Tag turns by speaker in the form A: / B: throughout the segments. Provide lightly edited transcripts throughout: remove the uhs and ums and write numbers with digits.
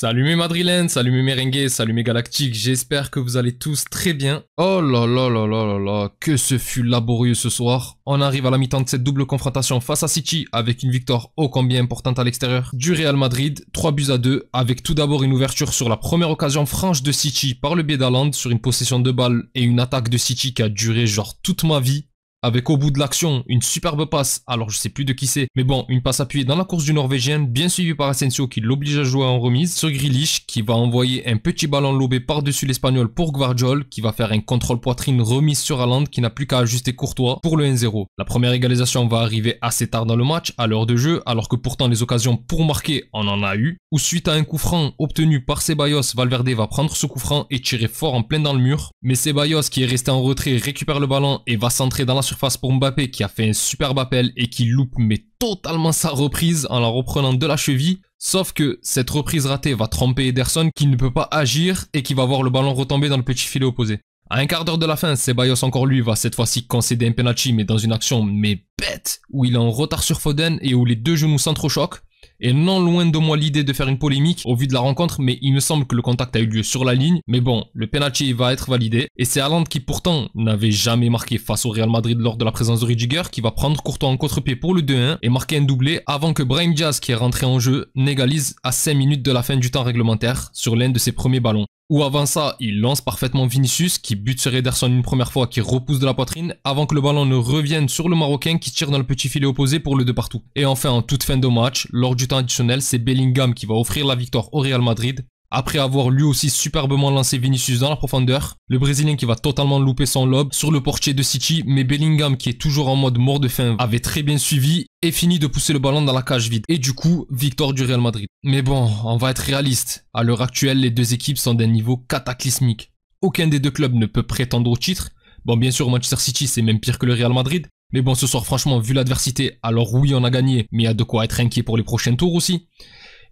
A: Salut mes madrilènes, salut mes merengues, salut mes galactiques, j'espère que vous allez tous très bien. Oh là là là là là là, que ce fut laborieux ce soir. On arrive à la mi-temps de cette double confrontation face à City avec une victoire ô combien importante à l'extérieur du Real Madrid, 3-2, avec tout d'abord une ouverture sur la première occasion franche de City par le biais d'Haaland sur une possession de balle et une attaque de City qui a duré genre toute ma vie. Avec au bout de l'action, une superbe passe, alors je sais plus de qui c'est, mais bon, une passe appuyée dans la course du Norvégien, bien suivie par Asensio qui l'oblige à jouer en remise, sur Grealish qui va envoyer un petit ballon lobé par-dessus l'Espagnol pour Gvardiol, qui va faire un contrôle poitrine remise sur Haaland qui n'a plus qu'à ajuster Courtois pour le 1-0. La première égalisation va arriver assez tard dans le match, à l'heure de jeu, alors que pourtant les occasions pour marquer, on en a eu, où suite à un coup franc obtenu par Ceballos, Valverde va prendre ce coup franc et tirer fort en plein dans le mur, mais Ceballos qui est resté en retrait récupère le ballon et va centrer dans la surface pour Mbappé qui a fait un superbe appel et qui loupe mais totalement sa reprise en la reprenant de la cheville. Sauf que cette reprise ratée va tromper Ederson qui ne peut pas agir et qui va voir le ballon retomber dans le petit filet opposé. À un quart d'heure de la fin, Ceballos encore lui va cette fois-ci concéder un penalty mais dans une action mais bête où il est en retard sur Foden et où les deux genoux s'entrechoquent. Et non loin de moi l'idée de faire une polémique au vu de la rencontre, mais il me semble que le contact a eu lieu sur la ligne. Mais bon, le penalty va être validé. Et c'est Haaland qui pourtant n'avait jamais marqué face au Real Madrid lors de la présence de Rudiger qui va prendre Courtois en contre-pied pour le 2-1 et marquer un doublé avant que Brahim Diaz qui est rentré en jeu n'égalise à 5 minutes de la fin du temps réglementaire sur l'un de ses premiers ballons. Ou avant ça, il lance parfaitement Vinicius qui bute sur Ederson une première fois qui repousse de la poitrine avant que le ballon ne revienne sur le Marocain qui tire dans le petit filet opposé pour le 2 partout. Et enfin en toute fin de match, lors du temps additionnel, c'est Bellingham qui va offrir la victoire au Real Madrid. Après avoir lui aussi superbement lancé Vinicius dans la profondeur, le Brésilien qui va totalement louper son lob sur le portier de City, mais Bellingham qui est toujours en mode mort de faim avait très bien suivi et fini de pousser le ballon dans la cage vide. Et du coup, victoire du Real Madrid. Mais bon, on va être réaliste. À l'heure actuelle, les deux équipes sont d'un niveau cataclysmique. Aucun des deux clubs ne peut prétendre au titre. Bon, bien sûr, Manchester City, c'est même pire que le Real Madrid. Mais bon, ce soir, franchement, vu l'adversité, alors oui, on a gagné, mais il y a de quoi être inquiet pour les prochains tours aussi.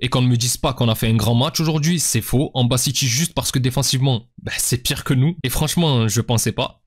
A: Et qu'on ne me dise pas qu'on a fait un grand match aujourd'hui, c'est faux. On bat City juste parce que défensivement, c'est pire que nous. Et franchement, je pensais pas.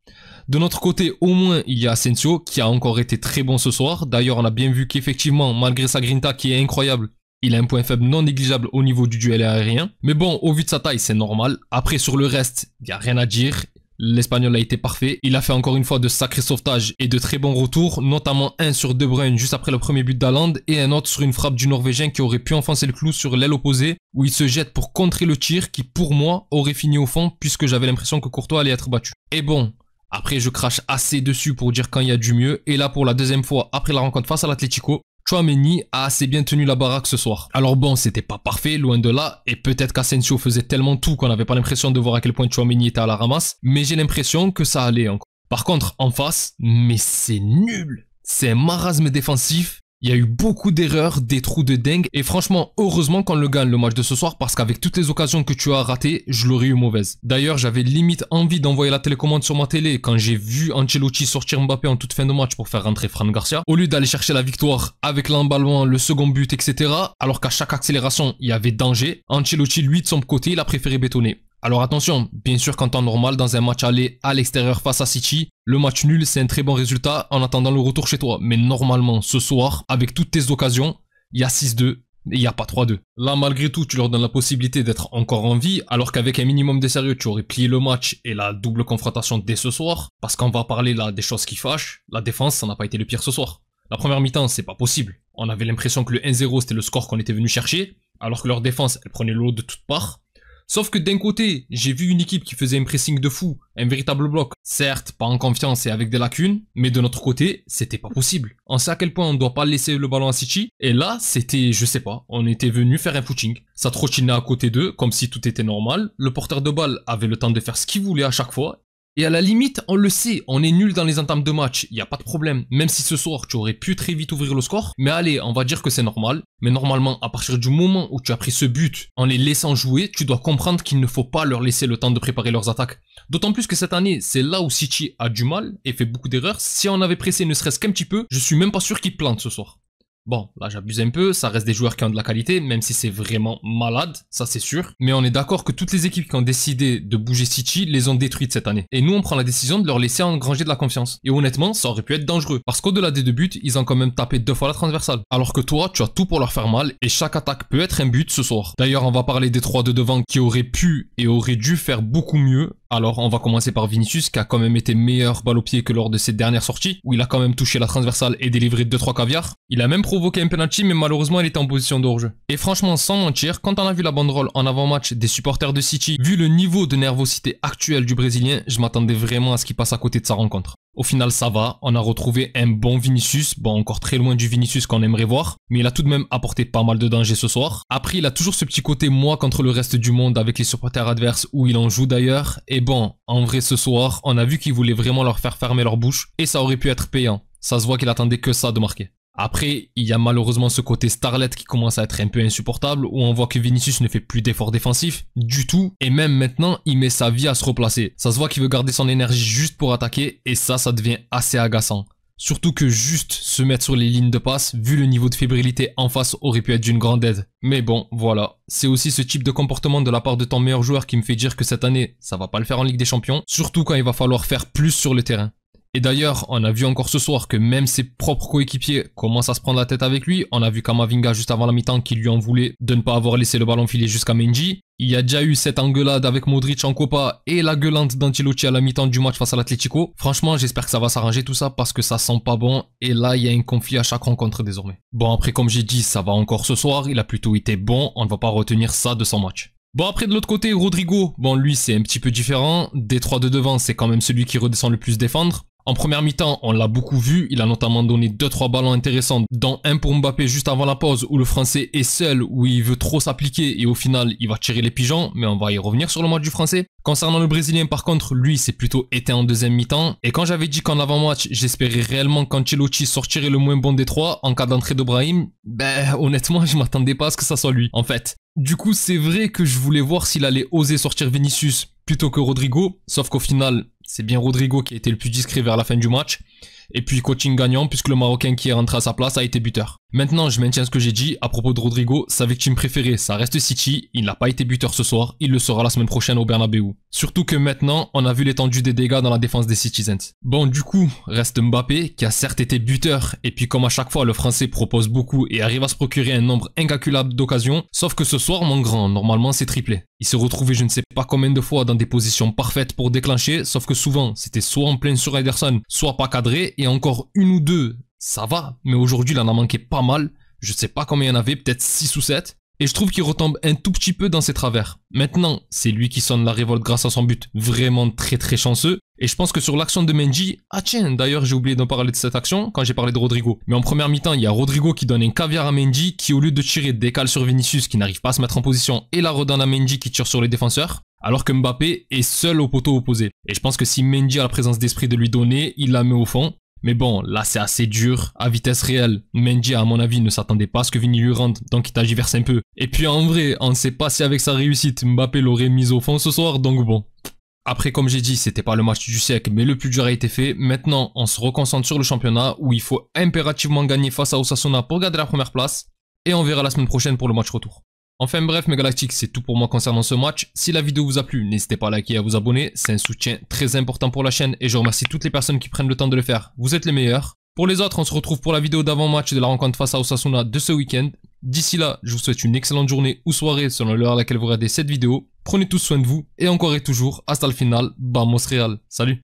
A: De notre côté, au moins, il y a Asensio qui a encore été très bon ce soir. D'ailleurs, on a bien vu qu'effectivement, malgré sa grinta qui est incroyable, il a un point faible non négligeable au niveau du duel aérien. Mais bon, au vu de sa taille, c'est normal. Après, sur le reste, il n'y a rien à dire. L'Espagnol a été parfait, il a fait encore une fois de sacrés sauvetages et de très bons retours, notamment un sur De Bruyne juste après le premier but d'Haaland et un autre sur une frappe du Norvégien qui aurait pu enfoncer le clou sur l'aile opposée où il se jette pour contrer le tir qui pour moi aurait fini au fond puisque j'avais l'impression que Courtois allait être battu. Et bon, après je crache assez dessus pour dire quand il y a du mieux et là pour la deuxième fois après la rencontre face à l'Atlético, Tchouaméni a assez bien tenu la baraque ce soir. Alors bon, c'était pas parfait, loin de là, et peut-être qu'Asensio faisait tellement tout qu'on n'avait pas l'impression de voir à quel point Tchouaméni était à la ramasse, mais j'ai l'impression que ça allait encore. Par contre, en face, mais c'est nul. C'est un marasme défensif. Il y a eu beaucoup d'erreurs, des trous de dingue, et franchement, heureusement qu'on le gagne le match de ce soir, parce qu'avec toutes les occasions que tu as ratées, je l'aurais eu mauvaise. D'ailleurs, j'avais limite envie d'envoyer la télécommande sur ma télé quand j'ai vu Ancelotti sortir Mbappé en toute fin de match pour faire rentrer Fran Garcia, au lieu d'aller chercher la victoire avec l'emballement, le second but, etc. Alors qu'à chaque accélération, il y avait danger. Ancelotti, lui, de son côté, il a préféré bétonner. Alors attention, bien sûr qu'en temps normal, dans un match aller à l'extérieur face à City, le match nul c'est un très bon résultat en attendant le retour chez toi. Mais normalement, ce soir, avec toutes tes occasions, il y a 6-2 et il n'y a pas 3-2. Là, malgré tout, tu leur donnes la possibilité d'être encore en vie, alors qu'avec un minimum de sérieux, tu aurais plié le match et la double confrontation dès ce soir. Parce qu'on va parler là des choses qui fâchent, la défense, ça n'a pas été le pire ce soir. La première mi-temps, c'est pas possible. On avait l'impression que le 1-0 c'était le score qu'on était venu chercher, alors que leur défense, elle prenait l'eau de toutes parts. Sauf que d'un côté, j'ai vu une équipe qui faisait un pressing de fou, un véritable bloc. Certes, pas en confiance et avec des lacunes, mais de notre côté, c'était pas possible. On sait à quel point on doit pas laisser le ballon à City, et là, c'était, je sais pas, on était venu faire un footing. Ça trottinait à côté d'eux, comme si tout était normal. Le porteur de balle avait le temps de faire ce qu'il voulait à chaque fois. Et à la limite, on le sait, on est nul dans les entames de match, il n'y a pas de problème. Même si ce soir, tu aurais pu très vite ouvrir le score. Mais allez, on va dire que c'est normal. Mais normalement, à partir du moment où tu as pris ce but, en les laissant jouer, tu dois comprendre qu'il ne faut pas leur laisser le temps de préparer leurs attaques. D'autant plus que cette année, c'est là où City a du mal et fait beaucoup d'erreurs. Si on avait pressé ne serait-ce qu'un petit peu, je suis même pas sûr qu'ils plantent ce soir. Bon, là j'abuse un peu, ça reste des joueurs qui ont de la qualité, même si c'est vraiment malade, ça c'est sûr. Mais on est d'accord que toutes les équipes qui ont décidé de bouger City les ont détruites cette année. Et nous on prend la décision de leur laisser engranger de la confiance. Et honnêtement, ça aurait pu être dangereux. Parce qu'au-delà des 2 buts, ils ont quand même tapé 2 fois la transversale. Alors que toi, tu as tout pour leur faire mal, et chaque attaque peut être un but ce soir. D'ailleurs, on va parler des 3 de devant qui auraient pu et auraient dû faire beaucoup mieux. Alors on va commencer par Vinicius qui a quand même été meilleur balle au pied que lors de ses dernières sorties, où il a quand même touché la transversale et délivré 2-3 caviars. Il a même provoqué un penalty, mais malheureusement il était en position de hors-jeu. Et franchement, sans mentir, quand on a vu la banderole en avant-match des supporters de City, vu le niveau de nervosité actuel du Brésilien, je m'attendais vraiment à ce qu'il passe à côté de sa rencontre. Au final, ça va, on a retrouvé un bon Vinicius, bon encore très loin du Vinicius qu'on aimerait voir, mais il a tout de même apporté pas mal de danger ce soir. Après, il a toujours ce petit côté moi contre le reste du monde avec les supporters adverses où il en joue d'ailleurs, et bon, en vrai ce soir, on a vu qu'il voulait vraiment leur faire fermer leur bouche, et ça aurait pu être payant. Ça se voit qu'il attendait que ça de marquer. Après, il y a malheureusement ce côté starlet qui commence à être un peu insupportable, où on voit que Vinicius ne fait plus d'efforts défensifs du tout, et même maintenant, il met sa vie à se replacer. Ça se voit qu'il veut garder son énergie juste pour attaquer, et ça devient assez agaçant. Surtout que juste se mettre sur les lignes de passe, vu le niveau de fébrilité en face, aurait pu être d'une grande aide. Mais bon, voilà. C'est aussi ce type de comportement de la part de ton meilleur joueur qui me fait dire que cette année, ça va pas le faire en Ligue des Champions, surtout quand il va falloir faire plus sur le terrain. Et d'ailleurs, on a vu encore ce soir que même ses propres coéquipiers commencent à se prendre la tête avec lui. On a vu Camavinga juste avant la mi-temps qui lui en voulait de ne pas avoir laissé le ballon filer jusqu'à Mendy. Il y a déjà eu cette engueulade avec Modric en Copa et la gueulante d'Ancelotti à la mi-temps du match face à l'Atlético. Franchement, j'espère que ça va s'arranger tout ça parce que ça sent pas bon. Et là, il y a un conflit à chaque rencontre désormais. Bon, après, comme j'ai dit, ça va encore ce soir. Il a plutôt été bon. On ne va pas retenir ça de son match. Bon, après, de l'autre côté, Rodrigo. Bon, lui, c'est un petit peu différent. Des 3 de devant, c'est quand même celui qui redescend le plus défendre. En première mi-temps, on l'a beaucoup vu, il a notamment donné 2-3 ballons intéressants, dont un pour Mbappé juste avant la pause où le Français est seul, où il veut trop s'appliquer et au final il va tirer les pigeons, mais on va y revenir sur le match du Français. Concernant le Brésilien par contre, lui c'est plutôt été en deuxième mi-temps, et quand j'avais dit qu'en avant-match j'espérais réellement qu'Ancelotti sortirait le moins bon des 3 en cas d'entrée de Brahim, ben honnêtement je m'attendais pas à ce que ça soit lui en fait. Du coup c'est vrai que je voulais voir s'il allait oser sortir Vinicius plutôt que Rodrigo, sauf qu'au final c'est bien Rodrigo qui a été le plus discret vers la fin du match. Et puis coaching gagnant puisque le Marocain qui est rentré à sa place a été buteur. Maintenant, je maintiens ce que j'ai dit à propos de Rodrigo, sa victime préférée, ça reste City, il n'a pas été buteur ce soir, il le sera la semaine prochaine au Bernabeu. Surtout que maintenant, on a vu l'étendue des dégâts dans la défense des Citizens. Bon, du coup, reste Mbappé, qui a certes été buteur, et puis comme à chaque fois, le Français propose beaucoup et arrive à se procurer un nombre incalculable d'occasions, sauf que ce soir, mon grand, normalement c'est triplé. Il s'est retrouvé je ne sais pas combien de fois dans des positions parfaites pour déclencher, sauf que souvent, c'était soit en pleine sur Ederson, soit pas cadré, et encore une ou deux, ça va, mais aujourd'hui il en a manqué pas mal, je sais pas combien il y en avait, peut-être 6 ou 7, et je trouve qu'il retombe un tout petit peu dans ses travers. Maintenant, c'est lui qui sonne la révolte grâce à son but, vraiment très chanceux, et je pense que sur l'action de Mendy, ah tiens, d'ailleurs j'ai oublié d'en parler de cette action quand j'ai parlé de Rodrigo, mais en première mi-temps il y a Rodrigo qui donne un caviar à Mendy, qui au lieu de tirer décale sur Vinicius qui n'arrive pas à se mettre en position, et la redonne à Mendy qui tire sur les défenseurs, alors que Mbappé est seul au poteau opposé. Et je pense que si Mendy a la présence d'esprit de lui donner, il la met au fond. Mais bon, là c'est assez dur, à vitesse réelle. Mendy à mon avis ne s'attendait pas à ce que Vini lui rentre, donc il tergiverse un peu. Et puis en vrai, on ne sait pas si avec sa réussite, Mbappé l'aurait mis au fond ce soir, donc bon. Après comme j'ai dit, c'était pas le match du siècle, mais le plus dur a été fait. Maintenant, on se reconcentre sur le championnat, où il faut impérativement gagner face à Osasuna pour garder la première place. Et on verra la semaine prochaine pour le match retour. Enfin bref mes galactiques, c'est tout pour moi concernant ce match. Si la vidéo vous a plu, n'hésitez pas à liker et à vous abonner, c'est un soutien très important pour la chaîne et je remercie toutes les personnes qui prennent le temps de le faire. Vous êtes les meilleurs. Pour les autres, on se retrouve pour la vidéo d'avant-match de la rencontre face à Osasuna de ce week-end. D'ici là, je vous souhaite une excellente journée ou soirée selon l'heure à laquelle vous regardez cette vidéo. Prenez tous soin de vous et encore et toujours, hasta le final, vamos Real. Salut.